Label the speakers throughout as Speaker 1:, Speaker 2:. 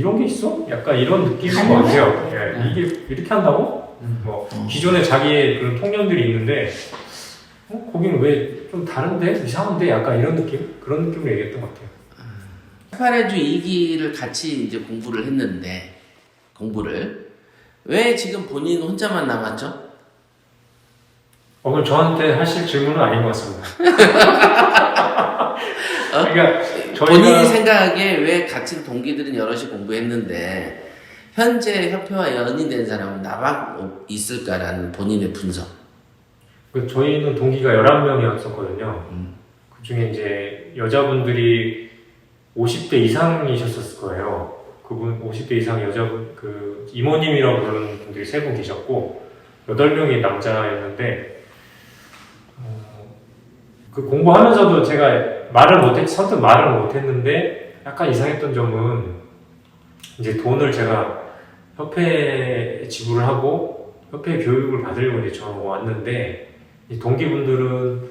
Speaker 1: 이런 게 있어? 약간 이런 느낌인 것 같아요. 예, 이게 이렇게 한다고? 뭐 기존에 자기의 그런 통념들이 있는데 거기는 왜 좀 다른데? 이상한데? 약간 이런 느낌? 그런 느낌으로 얘기했던 것 같아요.
Speaker 2: 18회주 2기를 같이 이제 공부를 했는데, 왜 지금 본인 혼자만 남았죠?
Speaker 1: 그럼 저한테 하실 질문은 아닌 것 같습니다. 그러니까
Speaker 2: 본인이 생각하기에 왜 같은 동기들은 여럿이 공부했는데 현재 협회와 연인된 사람은 나만 있을까라는 본인의 분석.
Speaker 1: 저희는 동기가 11명이었었거든요. 그 중에 이제 여자분들이 50대 이상이셨을 거예요. 그분 50대 이상 여자분, 그 이모님이라고 부르는 분들이 3분 계셨고 8명이 남자였는데 그 공부하면서도 제가 선뜻 말을 못했는데 약간 이상했던 점은 이제 돈을 제가 협회에 지불을 하고 협회 교육을 받으려고 이제 저는 왔는데 이 동기분들은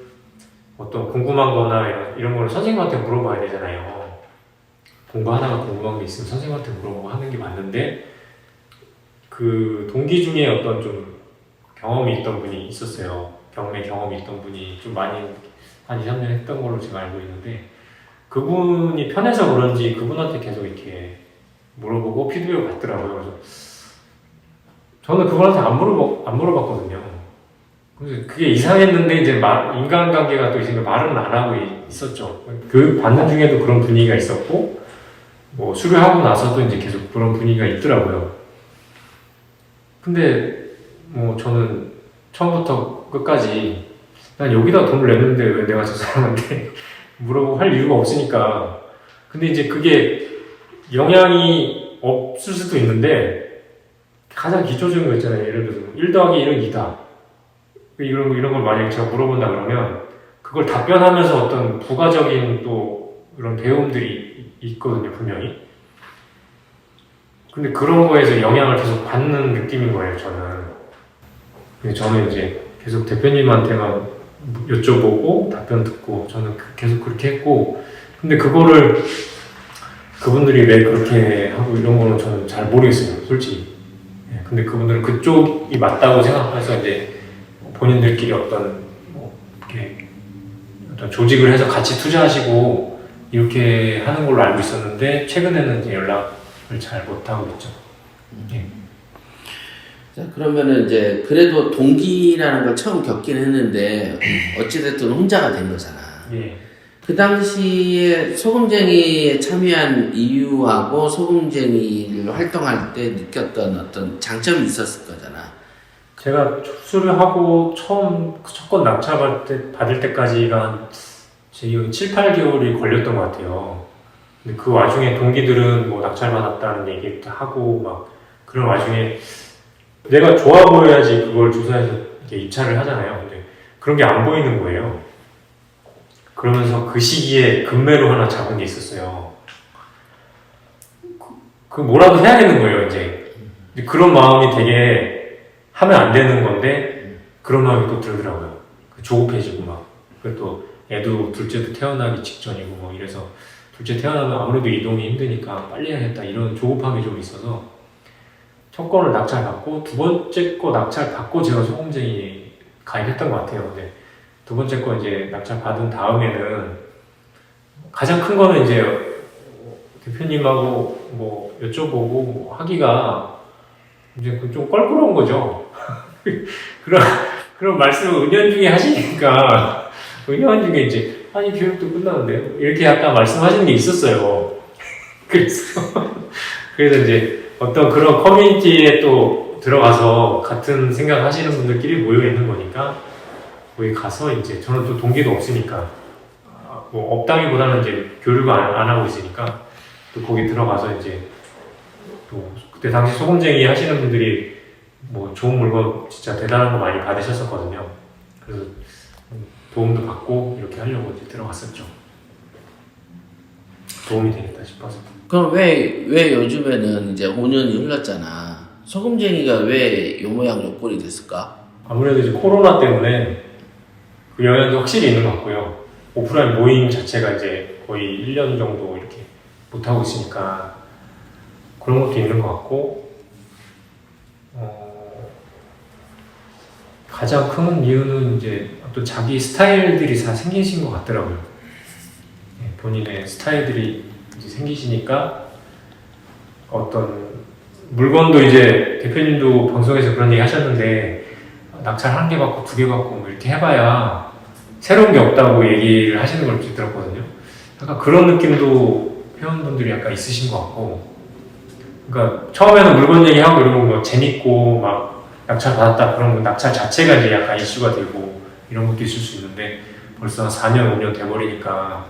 Speaker 1: 어떤 궁금한 거나 이런 거를 선생님한테 물어봐야 되잖아요. 공부하다가 궁금한 게 있으면 선생님한테 물어보고 하는 게 맞는데 그 동기 중에 어떤 좀 경험이 있던 분이 있었어요. 경매 경험이 있던 분이 좀 많이 한 2, 3년 했던 걸로 제가 알고 있는데 그분이 편해서 그런지 그분한테 계속 이렇게 물어보고 피드백을 받더라고요. 그래서 저는 그분한테 안 물어봤거든요. 그래서 그게 이상했는데 이제 인간관계가 또 있으니까 말은 안 하고 있었죠. 교육 받는 중에도 그런 분위기가 있었고 뭐 수료하고 나서도 이제 계속 그런 분위기가 있더라고요. 근데 뭐 저는 처음부터 끝까지 난 여기다 돈을 냈는데 왜 내가 저 사람한테 물어보고 할 이유가 없으니까. 근데 이제 그게 영향이 없을 수도 있는데 가장 기초적인 거 있잖아요. 예를 들어서 1 더하기 1은 2다. 이런 걸 만약에 제가 물어본다 그러면 그걸 답변하면서 어떤 부가적인 또 그런 배움들이 있거든요, 분명히. 근데 그런 거에서 영향을 계속 받는 느낌인 거예요, 저는. 근데 저는 이제 계속 대표님한테만 여쭤보고 답변 듣고 저는 계속 그렇게 했고 근데 그거를 그분들이 왜 그렇게 하고 이런 거는 저는 잘 모르겠어요, 솔직히. 근데 그분들은 그쪽이 맞다고 생각해서 이제 본인들끼리 어떤 이렇게 어떤 조직을 해서 같이 투자하시고 이렇게 하는 걸로 알고 있었는데 최근에는 이제 연락을 잘 못하고 있죠. 예.
Speaker 2: 자, 그러면은 이제 그래도 동기라는 걸 처음 겪긴 했는데 어찌됐든 혼자가 된 거잖아.
Speaker 1: 예.
Speaker 2: 그 당시에 소금쟁이에 참여한 이유하고 소금쟁이를 활동할 때 느꼈던 어떤 장점이 있었을 거잖아.
Speaker 1: 제가 수료하고 첫 건 낙찰 받을 때까지가 제 기억에 7, 8개월이 걸렸던 것 같아요. 근데 그 와중에 동기들은 뭐 낙찰 받았다는 얘기도 하고 막 그런 와중에 내가 좋아 보여야지 그걸 조사해서 이렇게 입찰을 하잖아요. 근데 그런 게 안 보이는 거예요. 그러면서 그 시기에 급매로 하나 잡은 게 있었어요. 그 뭐라도 해야겠는 거예요, 이제. 그런 마음이 되게 하면 안 되는 건데 그런 마음이 또 들더라고요. 조급해지고 막. 그리고 또 애도 둘째도 태어나기 직전이고 뭐 이래서 둘째 태어나면 아무래도 이동이 힘드니까 빨리 해야겠다 이런 조급함이 좀 있어서 첫 건을 낙찰받고 두 번째 거 낙찰받고 제가 소금쟁이 가입했던 것 같아요. 근데 두 번째 거 이제 낙찰받은 다음에는 가장 큰 거는 이제 대표님하고 뭐 여쭤보고 뭐 하기가 이제 좀 껄끄러운 거죠. 그런 말씀을 은연중에 하시니까 은연중에 이제 아니 교육도 끝나는데요 이렇게 약간 말씀하시는 게 있었어요. 그래서 이제 어떤 그런 커뮤니티에 또 들어가서 같은 생각 하시는 분들끼리 모여 있는 거니까 거기 가서 이제 저는 또 동기도 없으니까 뭐 없다기보다는 이제 교류가 안 하고 있으니까 또 거기 들어가서 이제 또 그때 당시 소금쟁이 하시는 분들이 뭐 좋은 물건 진짜 대단한 거 많이 받으셨었거든요. 그래서 도움도 받고 이렇게 하려고 이제 들어갔었죠. 도움이 되겠다 싶어서.
Speaker 2: 그럼 왜 요즘에는 이제 5년이 흘렀잖아. 소금쟁이가 왜 요 모양 요 꼴이 됐을까?
Speaker 1: 아무래도 이제 코로나 때문에 그 영향도 확실히 있는 것 같고요. 오프라인 모임 자체가 이제 거의 1년 정도 이렇게 못하고 있으니까 그런 것도 있는 것 같고, 가장 큰 이유는 이제 어떤 자기 스타일들이 다 생기신 것 같더라고요. 예, 본인의 스타일들이 이제 생기시니까 어떤 물건도 이제 대표님도 방송에서 그런 얘기 하셨는데 낙찰 1개 받고 2개 받고 뭐 이렇게 해봐야 새로운 게 없다고 얘기를 하시는 걸 들었거든요. 약간 그런 느낌도 회원분들이 약간 있으신 것 같고, 그러니까 처음에는 물건 얘기하고 이러면 뭐 재밌고 막 낙찰 받았다 그런 거 낙찰 자체가 이제 약간 이슈가 되고 이런 것도 있을 수 있는데 벌써 4년 5년 돼버리니까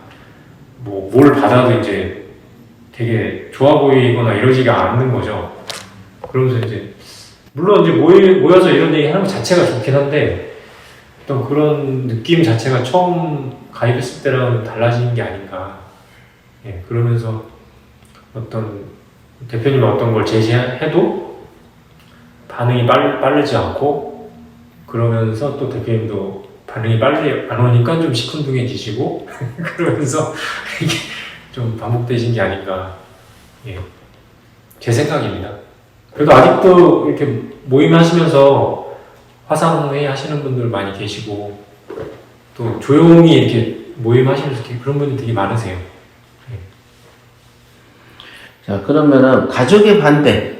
Speaker 1: 뭐 뭘 받아도 이제 되게 좋아 보이거나 이러지가 않는 거죠. 그러면서 이제 물론 이제 모여서 이런 얘기 하는 것 자체가 좋긴 한데 어떤 그런 느낌 자체가 처음 가입했을 때랑은 달라지는 게 아닌가. 예, 그러면서 어떤 대표님 어떤 걸 제시해도 반응이 빠르지 않고, 그러면서 또 대표님도 반응이 빨리 안 오니까 좀 시큰둥해지시고 그러면서 이게 좀 반복되신 게 아닌가. 예, 제 생각입니다. 그래도 아직도 이렇게 모임 하시면서 화상회의 하시는 분들 많이 계시고 또 조용히 이렇게 모임 하시면서 이렇게 그런 분이 되게 많으세요. 예.
Speaker 2: 자, 그러면은 가족의 반대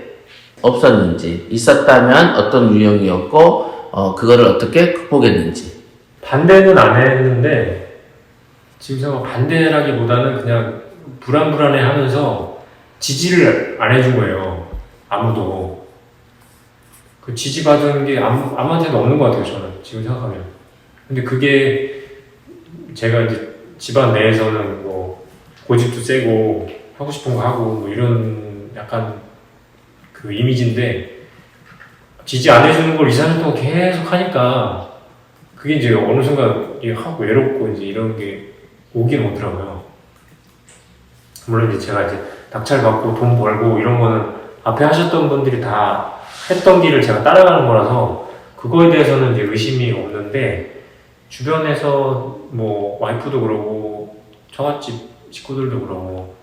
Speaker 2: 없었는지, 있었다면 어떤 유형이었고, 그거를 어떻게 극복했는지.
Speaker 1: 반대는 안 했는데 지금 제가 반대라기보다는 그냥 불안불안해 하면서 지지를 안 해준 거예요. 아무도. 그 지지받은 게 아무한테도 없는 것 같아요, 저는. 지금 생각하면. 근데 그게 제가 이제 집안 내에서는 뭐 고집도 세고 하고 싶은 거 하고 뭐 이런 약간 그 이미지인데 지지 안 해주는 걸 2, 4년 동안 계속 하니까 그게 이제 어느 순간 이게 하고 외롭고 이제 이런 게 오긴 오더라고요. 물론 이제 제가 이제 낙찰 받고 돈 벌고 이런 거는 앞에 하셨던 분들이 다 했던 길을 제가 따라가는 거라서 그거에 대해서는 이제 의심이 없는데 주변에서 뭐 와이프도 그러고 처갓집 식구들도 그러고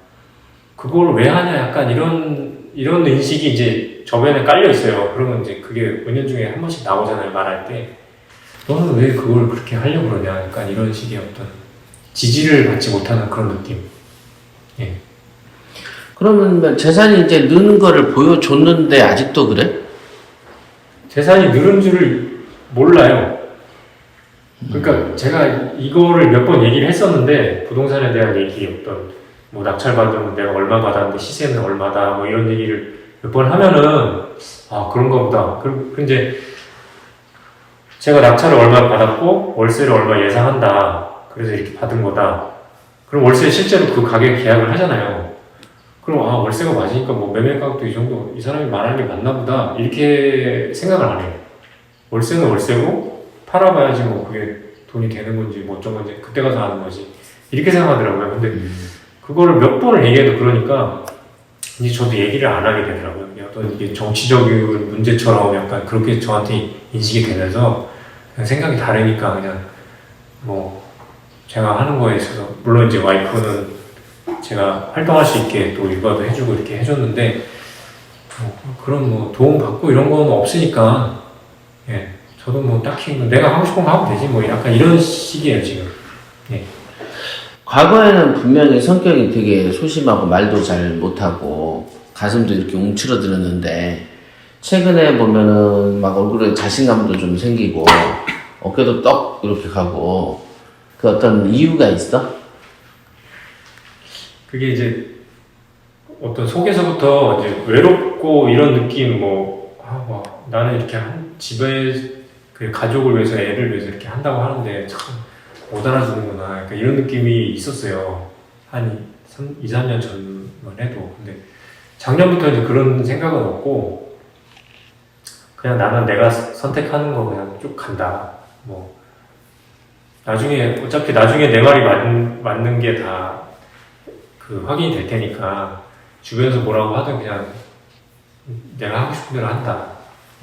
Speaker 1: 그걸 왜 하냐 약간 이런 인식이 이제 저변에 깔려 있어요. 그러면 이제 그게 은연중에 한 번씩 나오잖아요, 말할 때. 너는 왜 그걸 그렇게 하려고 그러냐 약간 이런 식의 어떤 지지를 받지 못하는 그런 느낌. 예.
Speaker 2: 그러면 재산이 이제 느는 거를 보여줬는데 아직도 그래?
Speaker 1: 재산이 늘은 줄을 몰라요. 그러니까 제가 이거를 몇 번 얘기를 했었는데 부동산에 대한 얘기 어떤 뭐 낙찰 받으면 내가 얼마 받았는데 시세는 얼마다 뭐 이런 얘기를 몇 번 하면은 아 그런가 보다. 그리고 이제 제가 낙찰을 얼마 받았고 월세를 얼마 예상한다. 그래서 이렇게 받은 거다. 그럼 월세 실제로 그 가격 계약을 하잖아요. 그럼 아 월세가 맞으니까 뭐 매매가격도 이 정도 이 사람이 말하는 게 맞나 보다 이렇게 생각을 안 해요. 월세는 월세고 팔아봐야지 뭐 그게 돈이 되는 건지 뭐 어쩐 건지 그때 가서 아는 거지 이렇게 생각하더라고요. 근데 그거를 몇 번을 얘기해도 그러니까 이제 저도 얘기를 안 하게 되더라고요. 어떤 이게 정치적인 문제처럼 약간 그렇게 저한테 인식이 되면서 그냥 생각이 다르니까 그냥 뭐 제가 하는 거에 있어서 물론 이제 와이프는 제가 활동할 수 있게 또 육아도 해주고 이렇게 해줬는데 그런 뭐 도움 받고 이런 건 없으니까 예 저도 뭐 딱히 뭐 내가 하고 싶은 거 하면 되지 뭐 약간 이런 식이에요 지금. 예.
Speaker 2: 과거에는 분명히 성격이 되게 소심하고 말도 잘 못하고 가슴도 이렇게 움츠러들었는데 최근에 보면은 막 얼굴에 자신감도 좀 생기고 어깨도 떡 이렇게 가고 그 어떤 이유가 있어?
Speaker 1: 그게 이제 어떤 속에서부터 이제 외롭고 이런 느낌 뭐 나는 이렇게 집에 그 가족을 위해서 애를 위해서 이렇게 한다고 하는데 참 못 알아주는구나 약간 이런 느낌이 있었어요. 한 2, 3년 전만 해도. 근데 작년부터 이제 그런 생각은 없고 그냥 나는 내가 선택하는 거 그냥 쭉 간다. 뭐 나중에 어차피 나중에 내 말이 맞는 게 다 그 확인이 될 테니까 주변에서 뭐라고 하든 그냥 내가 하고 싶은 대로 한다.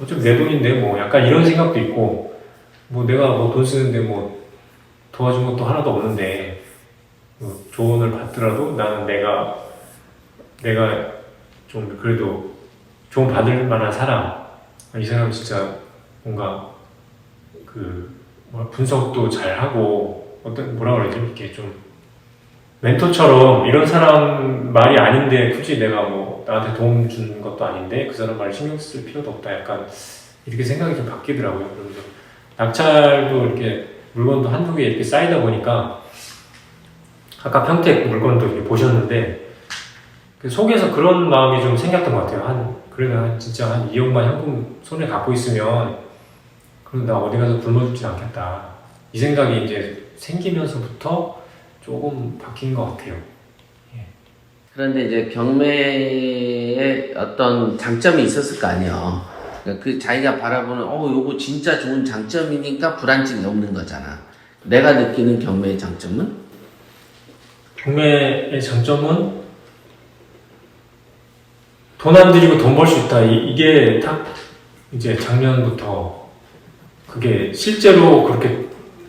Speaker 1: 어차피 내 돈인데 뭐 약간 이런 생각도 있고 뭐 내가 뭐 돈 쓰는데 뭐 도와준 것도 하나도 없는데 뭐 조언을 받더라도 나는 내가 좀 그래도 좀 받을 만한 사람. 이 사람 진짜 뭔가 분석도 잘 하고 뭐라 그러지? 이렇게 좀 멘토처럼 이런 사람 말이 아닌데 굳이 내가 뭐 나한테 도움 준 것도 아닌데 그 사람 말 신경 쓸 필요도 없다. 약간 이렇게 생각이 좀 바뀌더라고요. 그러면서 낙찰도 이렇게 물건도 한두 개 이렇게 쌓이다 보니까 아까 평택 물건도 이렇게 보셨는데 그 속에서 그런 마음이 좀 생겼던 것 같아요. 그래도 진짜 한 2억만 현금 손에 갖고 있으면 그럼 나 어디 가서 굶어 죽지 않겠다. 이 생각이 이제 생기면서부터 조금 바뀐 것 같아요.
Speaker 2: 그런데 이제 경매에 어떤 장점이 있었을 거 아니에요. 그러니까 그 자기가 바라보는 요거 진짜 좋은 장점이니까 불안증이 없는 거잖아. 내가 느끼는 경매의 장점은?
Speaker 1: 경매의 장점은 돈 안 들이고 돈 벌 수 있다. 이게 딱 이제 작년부터 그게 실제로 그렇게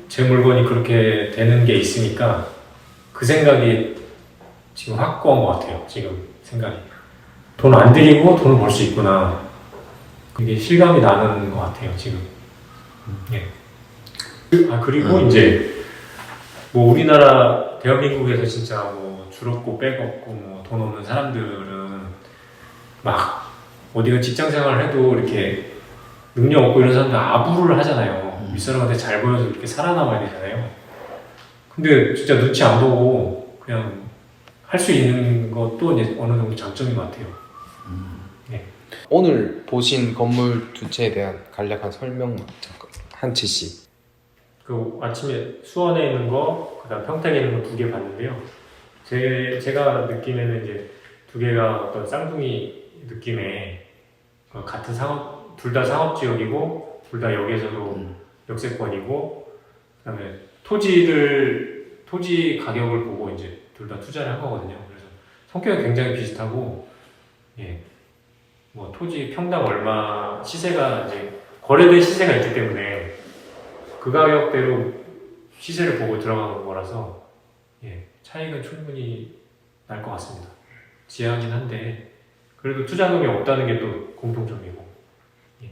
Speaker 1: 제 물건이 그렇게 되는 게 있으니까 그 생각이 지금 확고한 것 같아요. 지금 생각이. 돈 안 들이고 돈을 벌 수 있구나. 그게 실감이 나는 것 같아요. 지금. 예. 그리고 이제 뭐 우리나라 대한민국에서 진짜 뭐 줄없고 백없고 뭐 돈 없는 사람들은 막 어디가 직장 생활을 해도 이렇게 능력 없고 이런 사람들 아부를 하잖아요. 윗사람한테 잘 보여서 이렇게 살아남아야 되잖아요. 근데 진짜 눈치 안 보고 그냥 할 수 있는 것도 이제 어느 정도 장점인 것 같아요. 네.
Speaker 3: 오늘 보신 건물 두 채에 대한 간략한 설명 한 채씩.
Speaker 1: 그 아침에 수원에 있는 거, 그다음 평택에 있는 거 두 개 봤는데요. 제가 느낌에는 이제 두 개가 어떤 쌍둥이 느낌의 같은 상업, 둘 다 상업 지역이고, 둘 다 역에서도 역세권이고, 그다음에 토지 가격을 보고 이제 둘 다 투자를 한 거거든요. 그래서 성격이 굉장히 비슷하고, 예, 뭐 토지 평당 얼마 시세가 이제 거래된 시세가 있기 때문에 그 가격대로 시세를 보고 들어가는 거라서 예, 차익은 충분히 날 것 같습니다. 지하긴 한데 그래도 투자금이 없다는 게 또 공통점이고. 예.